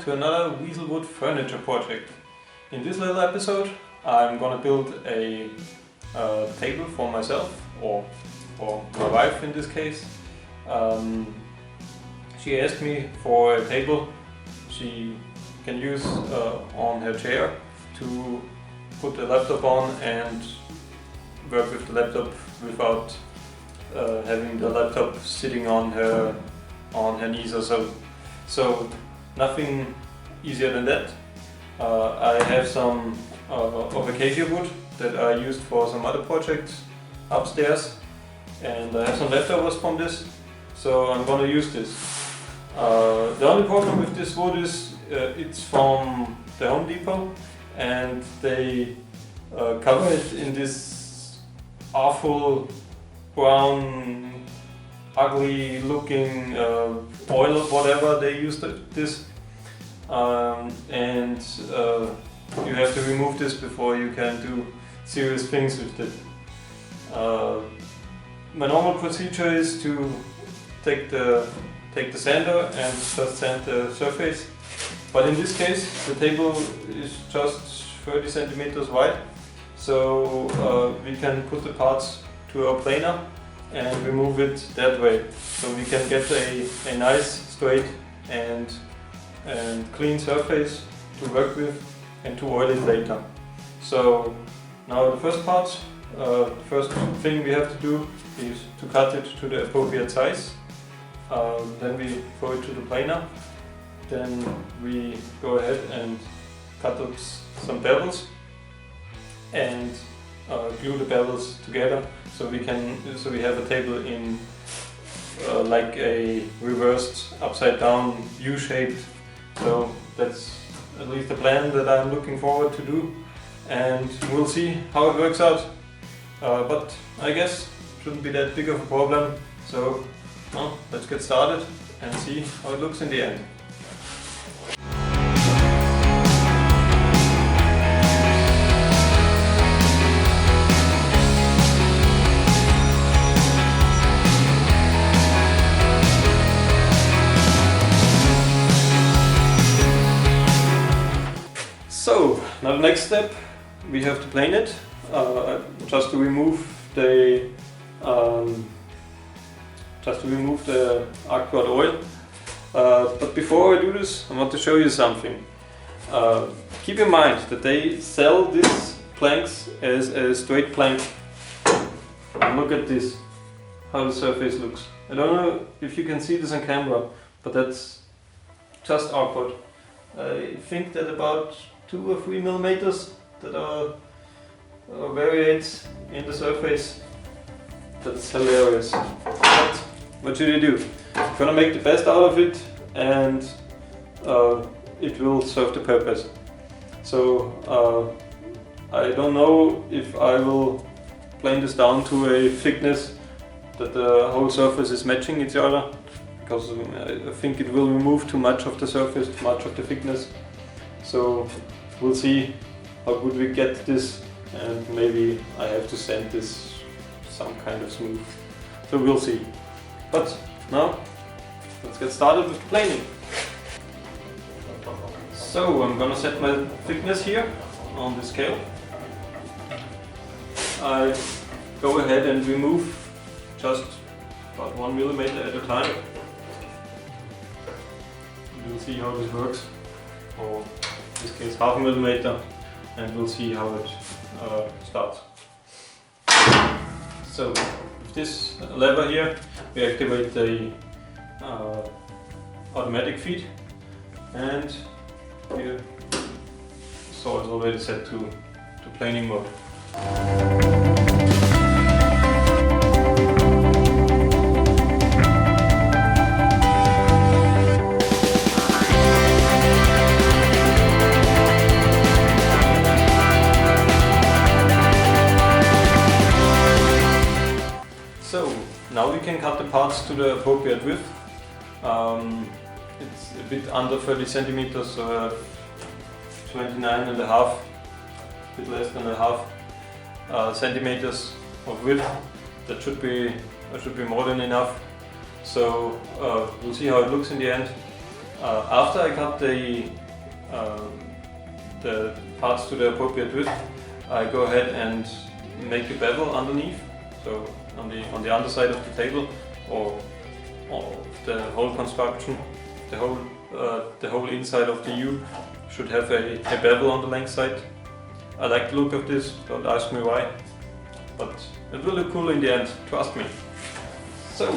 to another WeaselWood Furniture project. In this little episode I'm gonna build a table for myself, or for my wife in this case. She asked me for a table she can use on her chair to put the laptop on and work with the laptop without having the laptop sitting on her knees or so. So nothing easier than that. I have some of acacia wood that I used for some other projects upstairs, and I have some leftovers from this, so I'm gonna use this. The only problem with this wood is it's from the Home Depot, and they cover it in this awful brown, ugly looking oil or whatever they used this, and you have to remove this before you can do serious things with it. My normal procedure is to take the sander and just sand the surface, but in this case the table is just 30 centimeters wide, so we can put the parts to a planer and remove it that way, so we can get a nice straight and clean surface to work with and to oil it later. So now the first part, the first thing we have to do is to cut it to the appropriate size. Then we throw it to the planer. Then we go ahead and cut up some bevels and glue the bevels together, so we have a table in like a reversed upside down U-shaped. So that's at least the plan that I'm looking forward to do, and we'll see how it works out. But I guess it shouldn't be that big of a problem. So well, let's get started and see how it looks in the end. So now the next step, we have to plane it, just to remove the Arcboard oil. But before I do this, I want to show you something. Keep in mind that they sell these planks as a straight plank. And look at this, how the surface looks. I don't know if you can see this on camera, but that's just Arcboard. I think that about 2 or 3 millimeters that are variates in the surface. That's hilarious. But what should you do? You're gonna make the best out of it, and it will serve the purpose. So I don't know if I will plane this down to a thickness that the whole surface is matching each other, because I think it will remove too much of the surface, too much of the thickness. So we'll see how good we get this, and maybe I have to sand this some kind of smooth. So we'll see. But now let's get started with planing. So I'm gonna set my thickness here on the scale. I go ahead and remove just about 1 millimeter at a time. We'll see how this works, or in this case half a millimeter, and we'll see how it starts. So with this lever here, we activate the automatic feed, and here the saw is already set to planing mode. So now we can cut the parts to the appropriate width. It's a bit under 30 centimeters, so 29 and a half, a bit less than a half centimeters of width. That should be more than enough. So we'll see how it looks in the end. After I cut the parts to the appropriate width, I go ahead and make a bevel underneath, so on the underside of the table, or the whole construction, the whole inside of the U should have a bevel on the length side. I like the look of this, don't ask me why, but it will look cool in the end, trust me. So.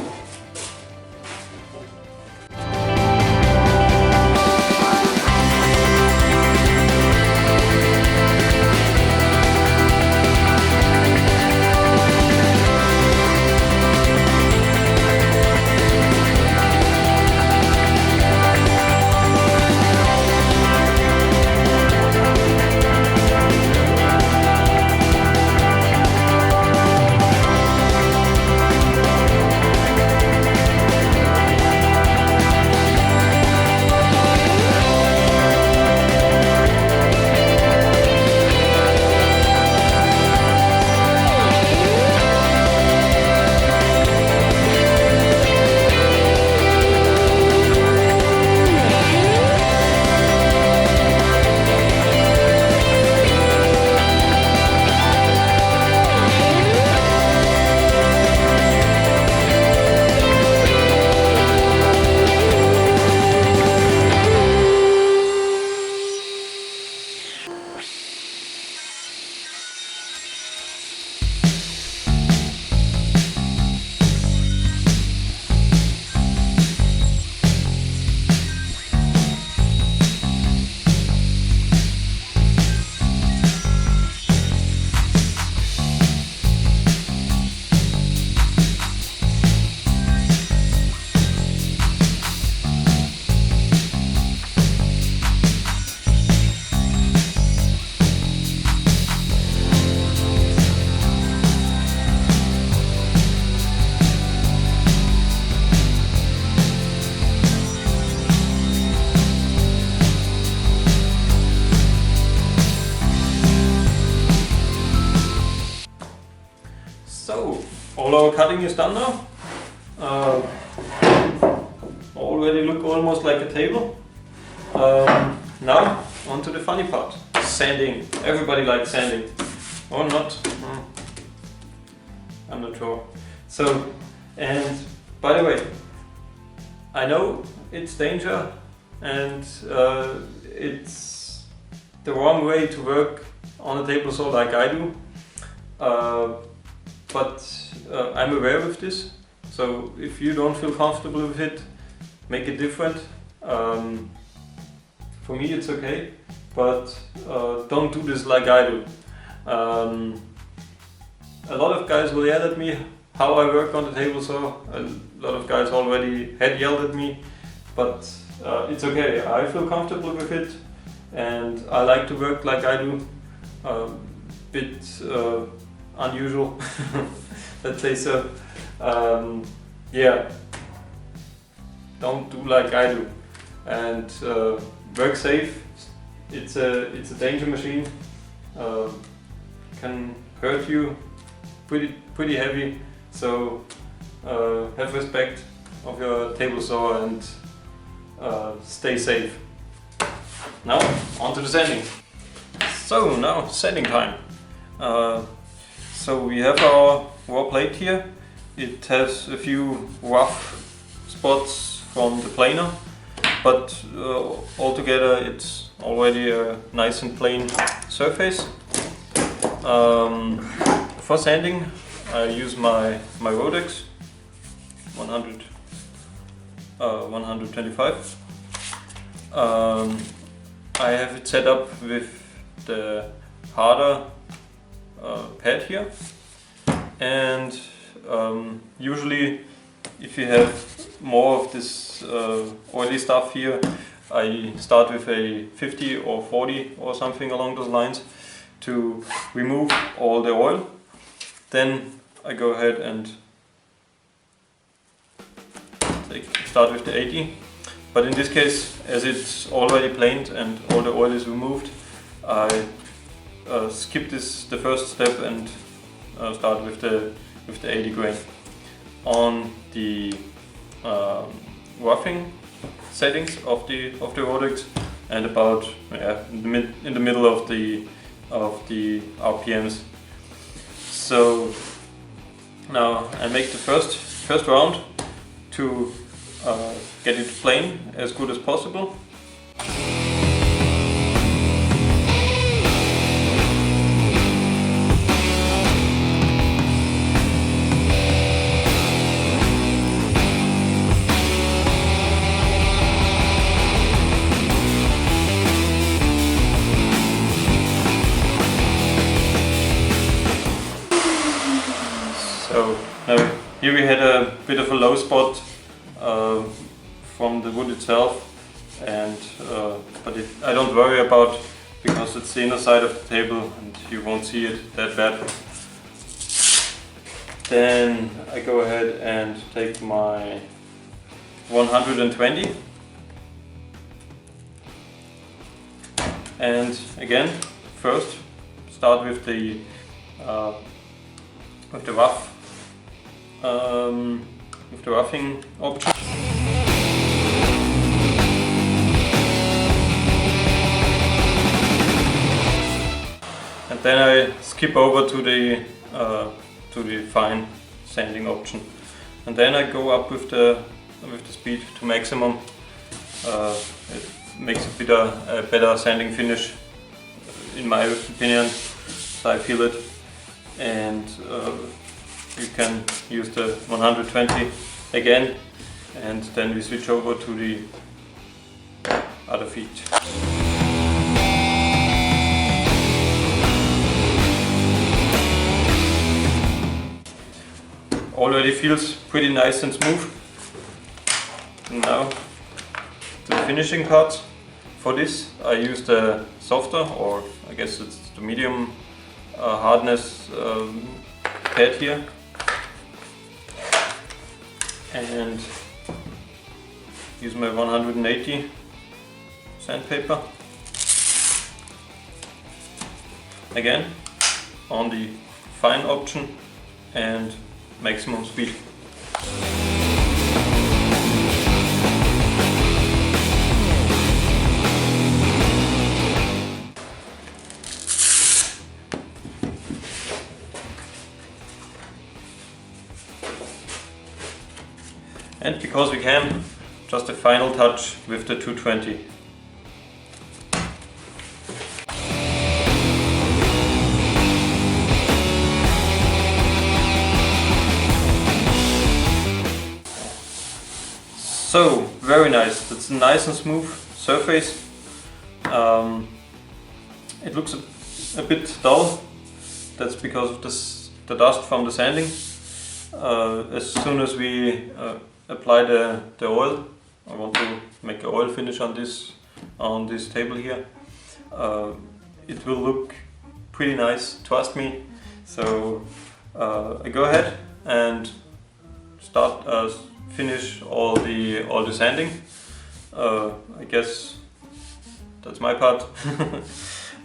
So, all our cutting is done now. Already look almost like a table. Now, on to the funny part. Sanding. Everybody likes sanding. Or not. I'm not sure. So, and by the way, I know it's danger and it's the wrong way to work on a table saw like I do. But I'm aware of this, so if you don't feel comfortable with it, make it different. For me it's okay, but don't do this like I do. A lot of guys will yell at me how I work on the table saw. A lot of guys already had yelled at me, but it's okay. I feel comfortable with it and I like to work like I do. Bit unusual, let's say so. Yeah, don't do like I do and work safe. It's a danger machine. Can hurt you pretty heavy, so have respect of your table saw and stay safe. Now on to the sanding. So now sanding time. So we have our raw plate here. It has a few rough spots from the planer, but altogether it's already a nice and plain surface. For sanding I use my Rodex 125. I have it set up with the harder pad here, and usually if you have more of this oily stuff here, I start with a 50 or 40 or something along those lines to remove all the oil. Then I go ahead and start with the 80, but in this case, as it's already planed and all the oil is removed, I skip the first step and start with the 80 grain. On the roughing settings of the Rolex, and about in the middle of the RPMs. So now I make the first round to get it playing as good as possible. So now here we had a bit of a low spot from the wood itself, and but I don't worry about, because it's the inner side of the table and you won't see it that bad. Then I go ahead and take my 120, and again first start with the roughing option. And then I skip over to the fine sanding option, and then I go up with the speed to maximum. It makes a better sanding finish, in my opinion, so I feel it. And you can use the 120 again, and then we switch over to the other feet. Already feels pretty nice and smooth. Now the finishing part. For this I used a softer, or I guess it's the medium hardness pad here, and use my 180 sandpaper again on the fine option and maximum speed. And because we can, just a final touch with the 220. So, very nice. It's a nice and smooth surface. It looks a bit dull. That's because of the dust from the sanding. As soon as we apply the oil, I want to make an oil finish on this table here. It will look pretty nice, trust me. So I go ahead and finish all the sanding. I guess that's my part.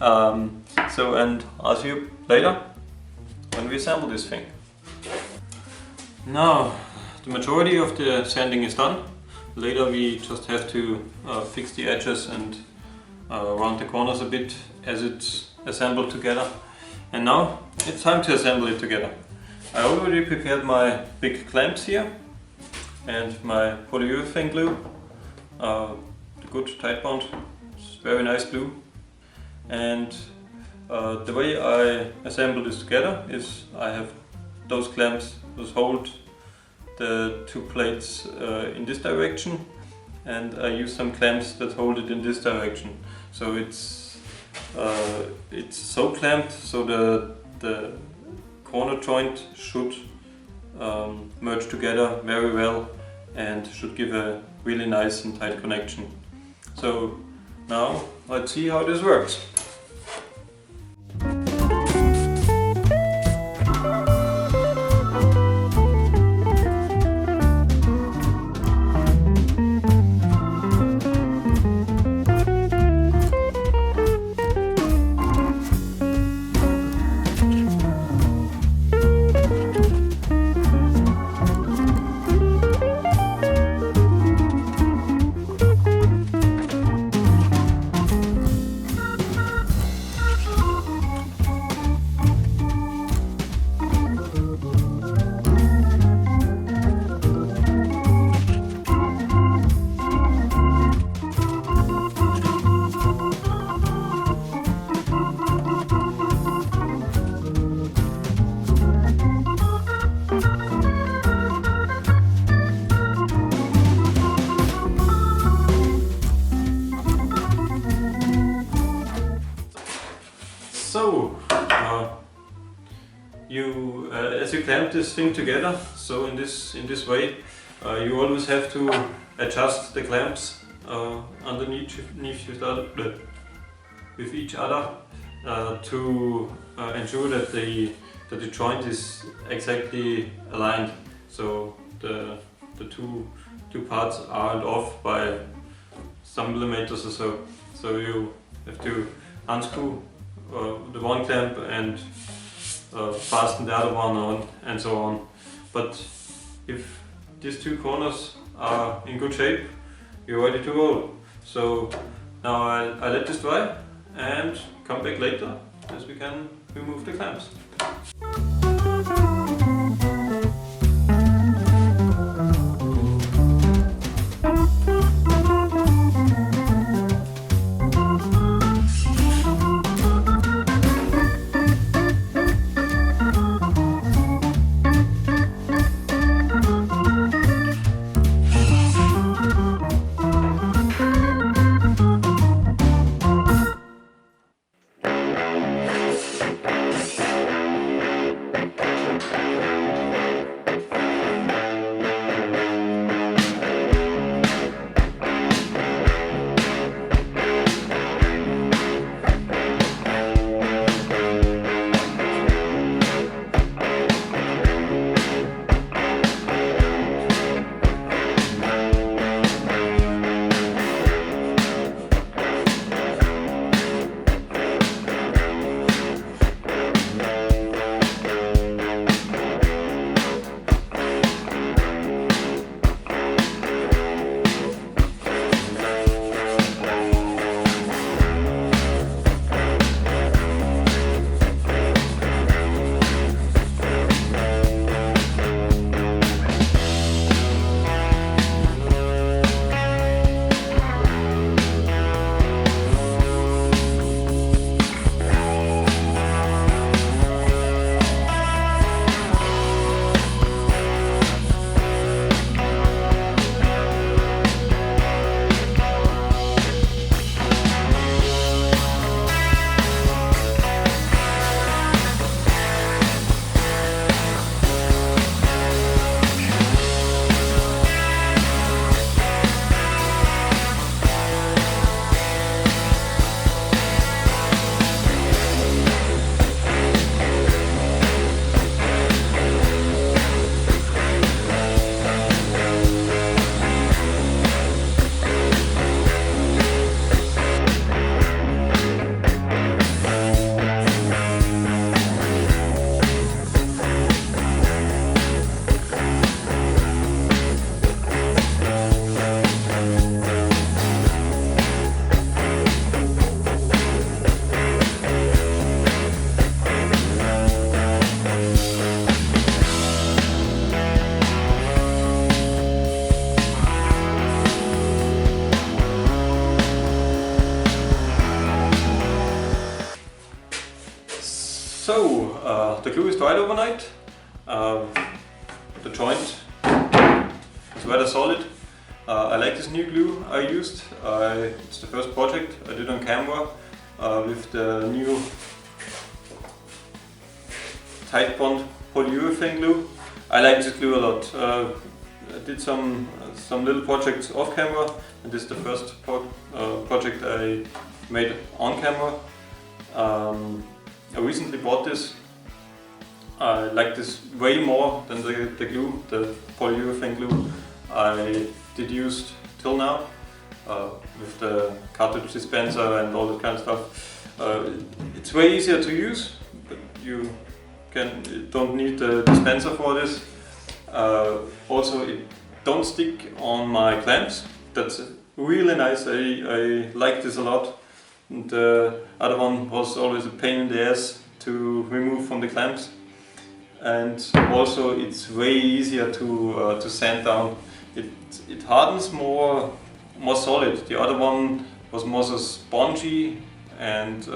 And I'll see you later when we assemble this thing. Now the majority of the sanding is done. Later we just have to fix the edges and round the corners a bit as it's assembled together. And now it's time to assemble it together. I already prepared my big clamps here and my polyurethane glue, the good tight bond. It's very nice glue. And the way I assemble this together is I have those clamps that hold the two plates in this direction, and I use some clamps that hold it in this direction. So it's so clamped so the corner joint should merge together very well and should give a really nice and tight connection. So now let's see how this works. as you clamp this thing together, so in this way, you always have to adjust the clamps underneath with each other to ensure that the joint is exactly aligned. So the two parts aren't off by some millimeters or so. So you have to unscrew the one clamp and fasten the other one on, and so on. But if these two corners are in good shape, you're ready to roll. So now I let this dry and come back later as we can remove the clamps. So the glue is dried overnight. The joint is rather solid. I like this new glue I used. It's the first project I did on camera with the new tight bond polyurethane glue. I like this glue a lot. I did some little projects off camera, and this is the first project I made on camera. I recently bought this. I like this way more than the glue, the polyurethane glue I did use till now, with the cartridge dispenser and all that kind of stuff. It's way easier to use, but you don't need the dispenser for this. Also, it don't stick on my clamps. That's really nice. I like this a lot. And the other one was always a pain in the ass to remove from the clamps. And also, it's way easier to sand down. It hardens more solid. The other one was more so spongy and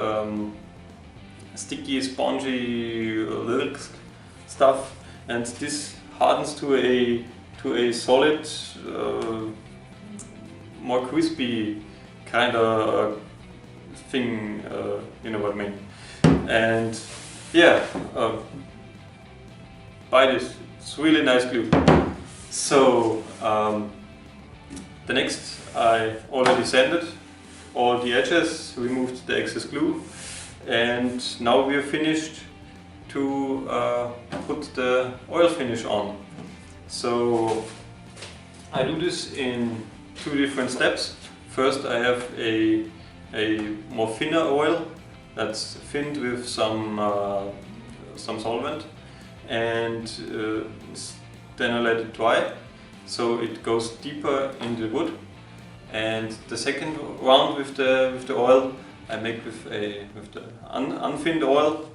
sticky, spongy little stuff, and this hardens to a solid, more crispy kind of thing. You know what I mean? And yeah, buy this, it's really nice glue. So the next, I already sanded all the edges, removed the excess glue, and now we are finished to put the oil finish on. So I do this in 2 different steps. First I have a more thinner oil that's thinned with some solvent, and then I let it dry so it goes deeper in the wood. And the second round with the oil I make with the unthinned oil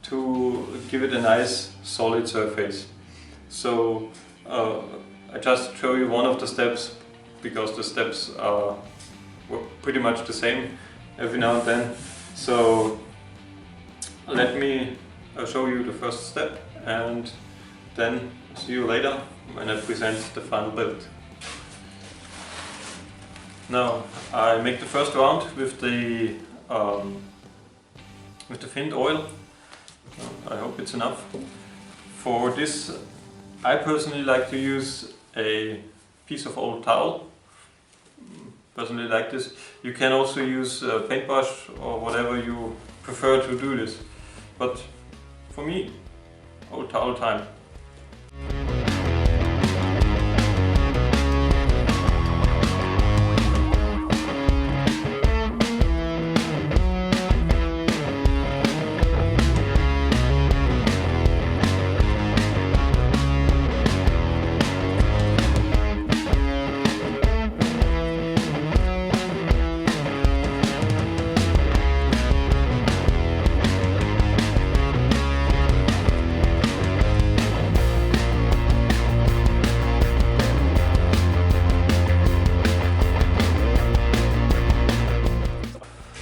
to give it a nice solid surface. So I just show you one of the steps because the steps are pretty much the same every now and then. So let me show you the first step, and then see you later when I present the final build. Now I make the first round with the thinned oil. I hope it's enough. For this I personally like to use a piece of old towel. Personally like this. You can also use a paintbrush or whatever you prefer to do this. But for me, old towel time.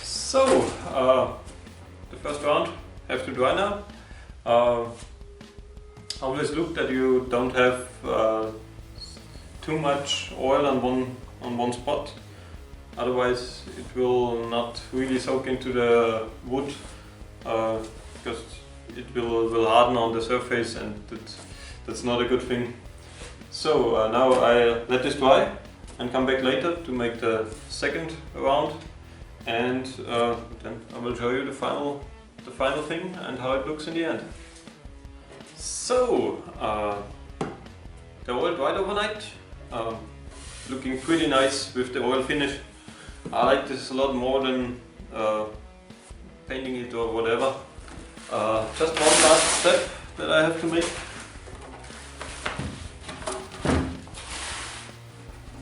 So, the first round have to dry now. Always look that you don't have too much oil on one spot. Otherwise it will not really soak into the wood because it will harden on the surface, and that's not a good thing. So now I let this dry and come back later to make the second round. And then I will show you the final thing and how it looks in the end. So the oil dried overnight, looking pretty nice with the oil finish. I like this a lot more than painting it or whatever. Just one last step that I have to make.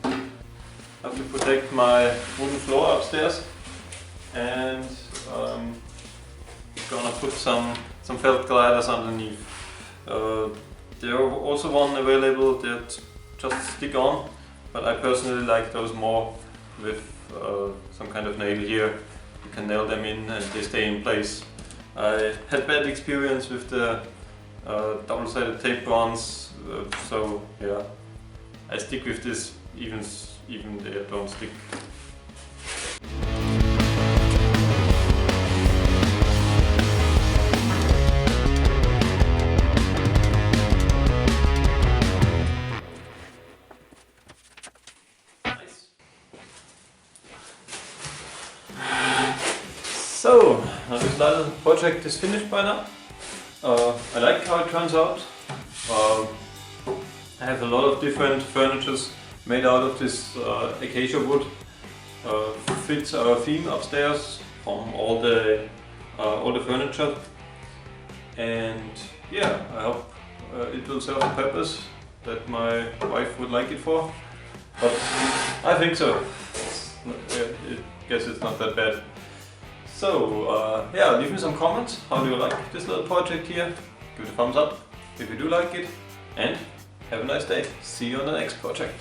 I have to protect my wooden floor upstairs. And gonna put some felt gliders underneath. There are also one available that just stick on, but I personally like those more with some kind of nail here. You can nail them in and they stay in place. I had bad experience with the double-sided tape ones, so yeah, I stick with this even they don't stick. So, now this little project is finished by now. I like how it turns out. I have a lot of different furnitures made out of this acacia wood. Fits our theme upstairs from all the furniture. And yeah, I hope it will serve a purpose that my wife would like it for. But I think so. I guess it's not that bad. So yeah, leave me some comments. How do you like this little project here? Give it a thumbs up if you do like it, and have a nice day. See you on the next project.